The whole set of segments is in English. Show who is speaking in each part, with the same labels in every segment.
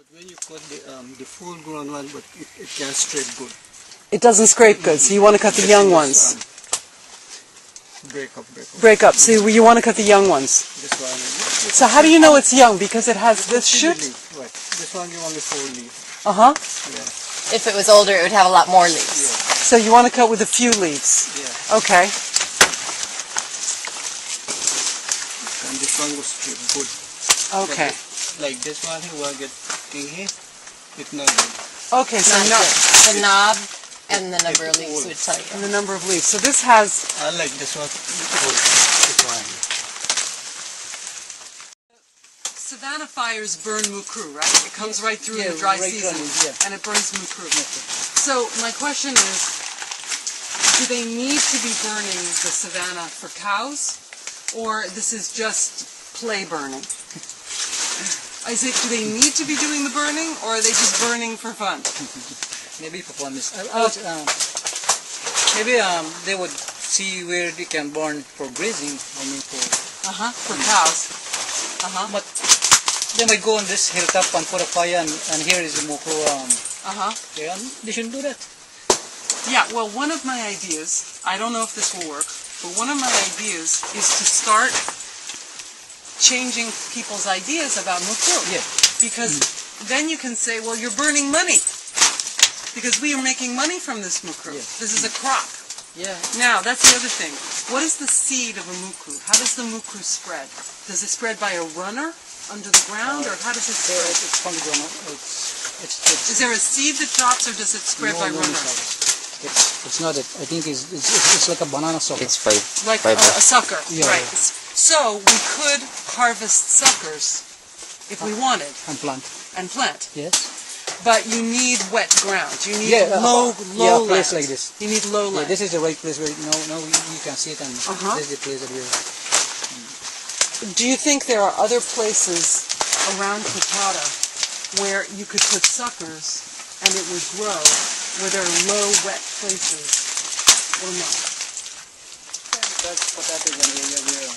Speaker 1: But when you cut the full-grown one, but it can't scrape good.
Speaker 2: It doesn't scrape good, so you want to cut the young ones.
Speaker 1: Break up.
Speaker 2: Break up. So you want to cut the young ones.
Speaker 1: This one.
Speaker 2: So how do you know it's young? Because it has this shoot?
Speaker 1: Right. This one you only 4 leaves.
Speaker 2: Uh-huh.
Speaker 1: Yeah.
Speaker 3: If it was older, it would have a lot more leaves.
Speaker 1: Yeah.
Speaker 2: So you want to cut with a few leaves?
Speaker 1: Yeah.
Speaker 2: Okay.
Speaker 1: And this one was good.
Speaker 2: Okay.
Speaker 1: Like this one, he will get thing here. It's not good.
Speaker 2: Okay, so
Speaker 3: The knob and the number of leaves would tell you.
Speaker 2: and the number of leaves. So this has...
Speaker 1: I like this one. This one.
Speaker 2: Savannah fires burn mukru, right? It comes right through in the dry season, and it burns mukru. So my question is, do they need to be burning the savannah for cows, or this is just play burning? Do they need to be doing the burning, or are they just burning for fun?
Speaker 4: Maybe for fun. Maybe they would see where they can burn for grazing. I mean
Speaker 2: For cows.
Speaker 4: But they might go on this hilltop and put a fire, and here is the mokro. Yeah, they shouldn't do that.
Speaker 2: Yeah, well, one of my ideas, I don't know if this will work, but one of my ideas is to start changing people's ideas about mukru.
Speaker 4: Yeah.
Speaker 2: Because then you can say, well, you're burning money. Because we are making money from this mukru.
Speaker 4: Yeah.
Speaker 2: This is a crop.
Speaker 4: Yeah.
Speaker 2: Now, that's the other thing. What is the seed of a mukru? How does the mukru spread? Does it spread by a runner under the ground, or how does it spread?
Speaker 4: It's from the ground.
Speaker 2: Is there a seed that drops, or does it spread by runner?
Speaker 4: It's not it. I think it's like a banana sucker.
Speaker 5: It's five.
Speaker 2: Like a sucker,
Speaker 4: Yeah.
Speaker 2: right. So we could harvest suckers if we wanted
Speaker 4: And plant.
Speaker 2: and plant.
Speaker 4: Yes.
Speaker 2: But you need wet ground. You need low
Speaker 4: place
Speaker 2: land.
Speaker 4: like this.
Speaker 2: You need low land.
Speaker 4: Yeah, this is the right place where now you can see it, and this is the place that we're.
Speaker 2: Do you think there are other places around Quatata where you could put suckers and it would grow, where there are low, wet places, or no?
Speaker 4: That's Quatata is an area where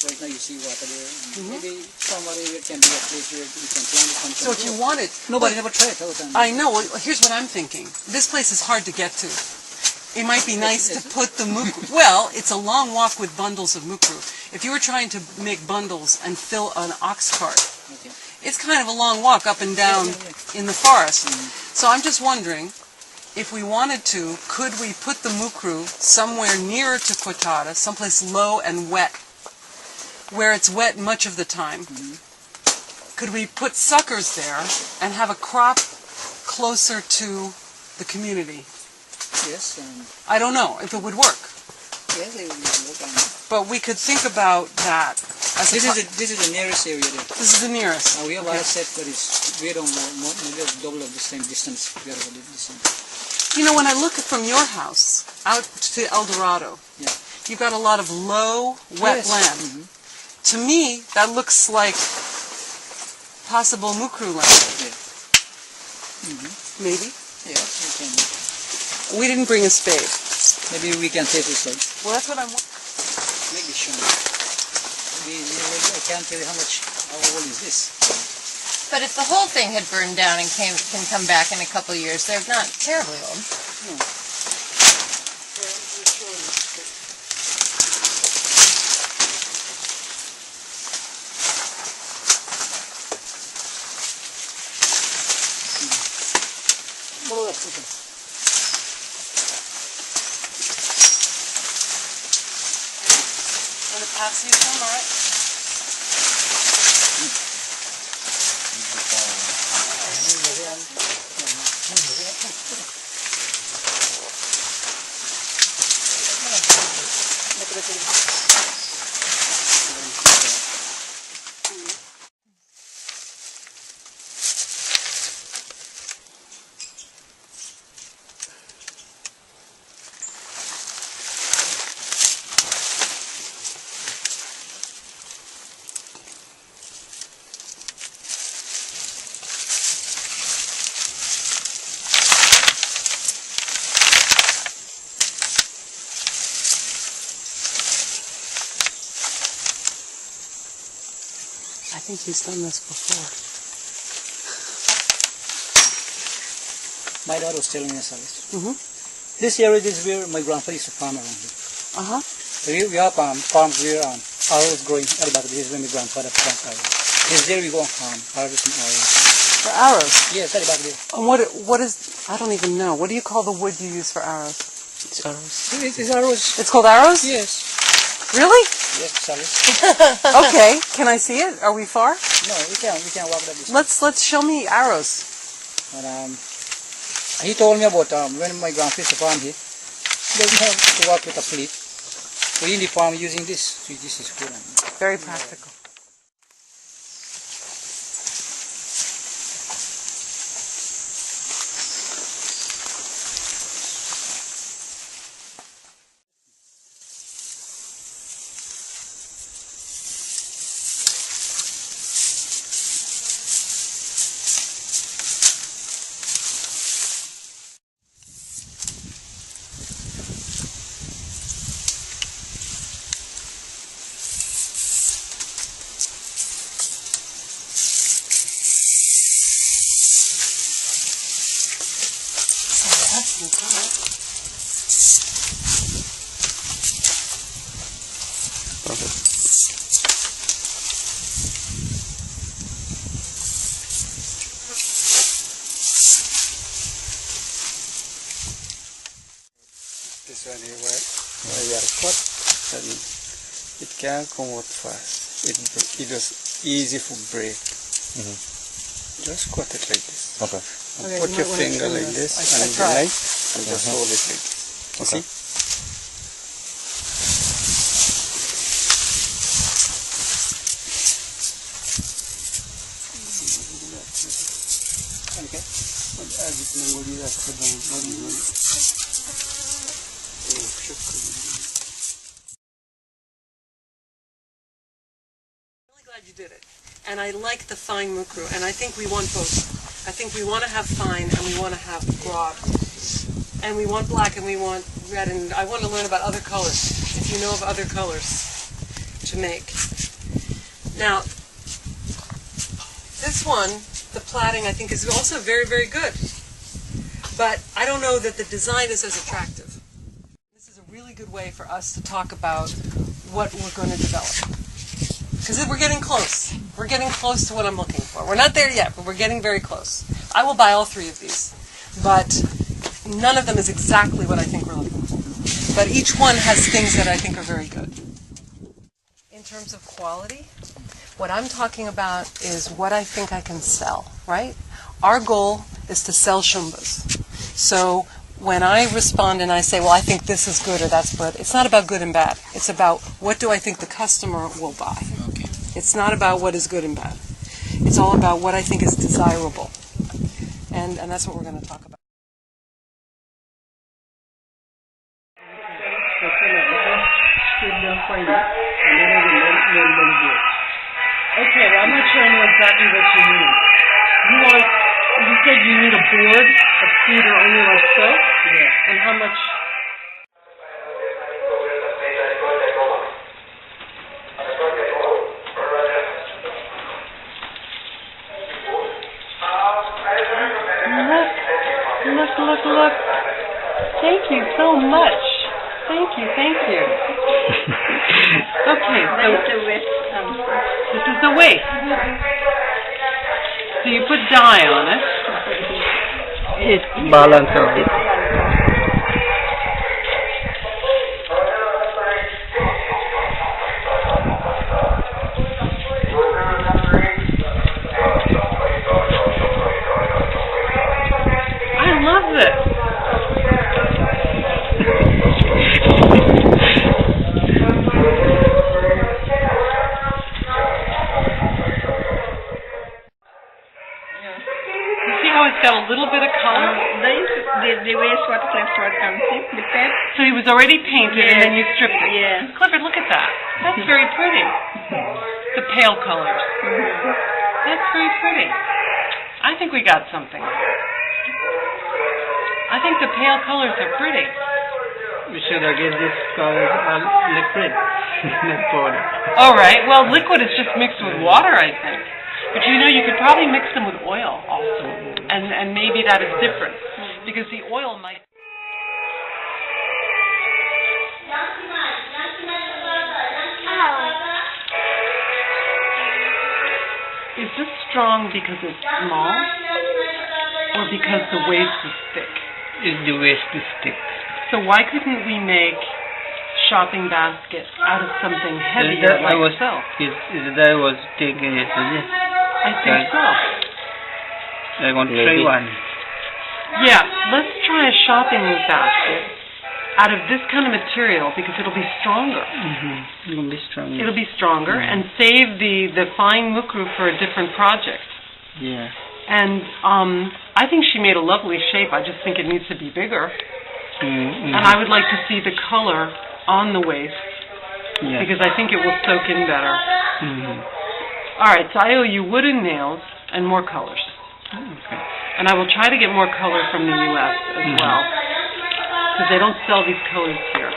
Speaker 4: right now you see water there. Maybe somewhere it can be a place where you can plant it.
Speaker 2: So if you wanted...
Speaker 4: Nobody never tried it.
Speaker 2: I know. Well, here's what I'm thinking. This place is hard to get to. It might be nice to put the mukru... Well, it's a long walk with bundles of mukru. If you were trying to make bundles and fill an ox cart, it's kind of a long walk up and down in the forest. So I'm just wondering, if we wanted to, could we put the mukru somewhere nearer to Quatata, someplace low and wet, where it's wet much of the time? Could we put suckers there and have a crop closer to the community?
Speaker 4: Yes.
Speaker 2: I don't know if it would work.
Speaker 4: Yes, it would work.
Speaker 2: But we could think about that. As
Speaker 4: This is the nearest area there.
Speaker 2: This is the nearest.
Speaker 4: We have a set that is way down more, maybe double of the same distance. We are about the distance.
Speaker 2: You know, when I look from your house out to El Dorado, you've got a lot of low, wet land. To me, that looks like possible mukru land. Maybe?
Speaker 4: Yeah, we can.
Speaker 2: We didn't bring a spade.
Speaker 4: Maybe we can take this one.
Speaker 2: Well, that's what I'm...
Speaker 4: Maybe show me. I can't tell you how old is this.
Speaker 3: But if the whole thing had burned down and can come back in a couple of years, they're not terribly old.
Speaker 2: Want to pass you some, all right? I think he's done this before.
Speaker 4: My dad was telling me service.
Speaker 2: Mm-hmm.
Speaker 4: This area is where my grandfather used to farm around here.
Speaker 2: Uh-huh.
Speaker 4: So we have farms where arrows growing at the back. This is where my grandfather planted arrows. This there we go and farm, harvesting arrows.
Speaker 2: For arrows?
Speaker 4: Yes, at the back there.
Speaker 2: And what is, I don't even know. What do you call the wood you use for arrows?
Speaker 4: It's arrows. It's arrows.
Speaker 2: It's called arrows?
Speaker 4: Yes.
Speaker 2: Really?
Speaker 4: Yes, sorry.
Speaker 2: Okay. Can I see it? Are we far?
Speaker 4: No, we can walk that distance.
Speaker 2: Let's show me arrows.
Speaker 4: And, he told me about when my grandfather used to farm here, he doesn't have to work with a plate. We in the farm using this. So this is good.
Speaker 2: Very practical.
Speaker 1: This one here where you are cut, and it can come out fast. It was easy for break. Just cut it like this.
Speaker 5: Okay.
Speaker 1: And
Speaker 2: Okay,
Speaker 1: put
Speaker 2: you
Speaker 1: your
Speaker 2: might wanna
Speaker 1: finger
Speaker 2: trim
Speaker 1: like
Speaker 2: this.
Speaker 1: this
Speaker 2: I
Speaker 1: and the
Speaker 2: tried.
Speaker 1: knife and just hold it like this. You
Speaker 5: Okay.
Speaker 1: see?
Speaker 2: Really glad you did it. And I like the fine mukru, and I think we want both. I think we want to have fine and we want to have broad. And we want black and we want red, and I want to learn about other colors, if you know of other colors to make. Now, this one, the plaiting, I think is also very, very good. But I don't know that the design is as attractive. This is a really good way for us to talk about what we're going to develop. Because we're getting close. We're getting close to what I'm looking for. We're not there yet, but we're getting very close. I will buy all three of these. But none of them is exactly what I think we're looking for. But each one has things that I think are very good. In terms of quality, what I'm talking about is what I think I can sell, right? Our goal is to sell shumbas. So when I respond and I say, well, I think this is good or that's good, it's not about good and bad. It's about what do I think the customer will buy.
Speaker 4: Okay.
Speaker 2: It's not about what is good and bad. It's all about what I think is desirable. And that's what we're going to talk about. Okay, well, I'm not sure I know exactly what you mean. You said you need a board of cedar only like so?
Speaker 4: Yeah.
Speaker 2: And how much? Look. Thank you so much. Thank you. Okay, so this is the waist. So you put dye on it.
Speaker 1: It's balance of it.
Speaker 2: I love this. Got a little bit of color.
Speaker 6: The way what Clifford comes in, the pet.
Speaker 2: So he was already painted and then you stripped it.
Speaker 6: Yeah.
Speaker 2: Clifford, look at that. That's very pretty. The pale colors. That's very pretty. I think we got something. I think the pale colors are pretty.
Speaker 1: We should have given this color liquid, not powder.
Speaker 2: All right. Well, liquid is just mixed with water, I think. But you know, you could probably mix them with oil also, and maybe that is different. because the oil might... Is this strong because it's small, or because the waist is thick?
Speaker 1: The waist is thick.
Speaker 2: So why couldn't we make shopping basket out of something heavier like silk?
Speaker 1: I was thinking yesterday.
Speaker 2: I think so.
Speaker 1: I want to try one.
Speaker 2: Yeah, let's try a shopping basket out of this kind of material because it'll be stronger.
Speaker 1: It will be stronger.
Speaker 2: It'll be stronger and save the fine mukru for a different project.
Speaker 1: Yeah.
Speaker 2: And I think she made a lovely shape. I just think it needs to be bigger. And I would like to see the color on the waist because I think it will soak in better. All right, so I owe you wooden nails and more colors.
Speaker 1: Okay.
Speaker 2: And I will try to get more color from the U.S. as well because they don't sell these colors here.